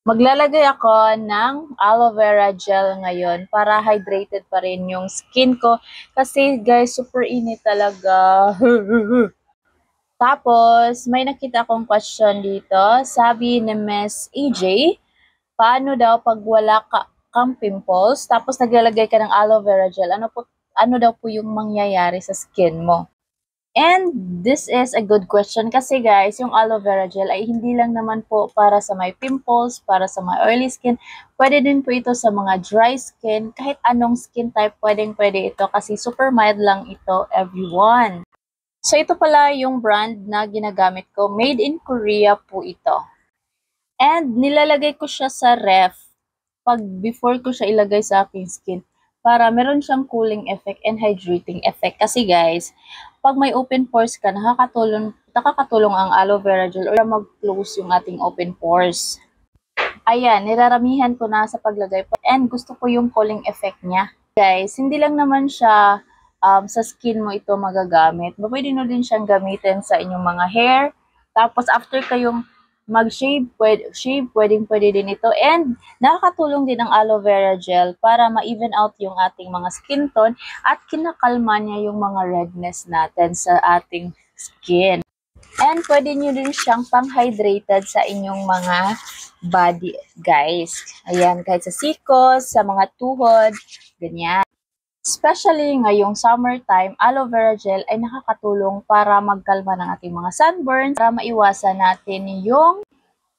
Maglalagay ako ng aloe vera gel ngayon para hydrated pa rin yung skin ko. Kasi guys, super init talaga. Tapos, may nakita akong question dito. Sabi ni Miss EJ, paano daw pag wala kang pimples, tapos naglalagay ka ng aloe vera gel, ano daw po yung mangyayari sa skin mo? And this is a good question kasi guys, yung aloe vera gel ay hindi lang naman po para sa may pimples, para sa may oily skin. Pwede din po ito sa mga dry skin. Kahit anong skin type, pwede ito kasi super mild lang ito, everyone. So ito pala yung brand na ginagamit ko. Made in Korea po ito. And nilalagay ko siya sa ref before ko siya ilagay sa aking skin para meron siyang cooling effect and hydrating effect. Kasi guys, pag may open pores ka, nakakatulong ang aloe vera gel or mag-close yung ating open pores. Ayan, niraramihan ko na sa paglagay po and gusto ko yung cooling effect niya. Guys, hindi lang naman siya sa skin mo ito magagamit. Pwede nyo din siyang gamitin sa inyong mga hair. Tapos after kayong mag-shave, pwede din ito. And nakakatulong din ang aloe vera gel para ma-even out yung ating mga skin tone at kinakalma niya yung mga redness natin sa ating skin. And pwede nyo din siyang pang-hydrated sa inyong mga body, guys. Ayan, kahit sa sikos, sa mga tuhod, ganyan. Especially ngayong summertime, aloe vera gel ay nakakatulong para magkalma ng ating mga sunburns, para maiwasan natin yung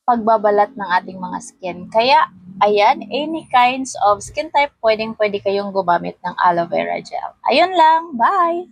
pagbabalat ng ating mga skin. Kaya, ayan, any kinds of skin type, pwede kayong gumamit ng aloe vera gel. Ayun lang, bye!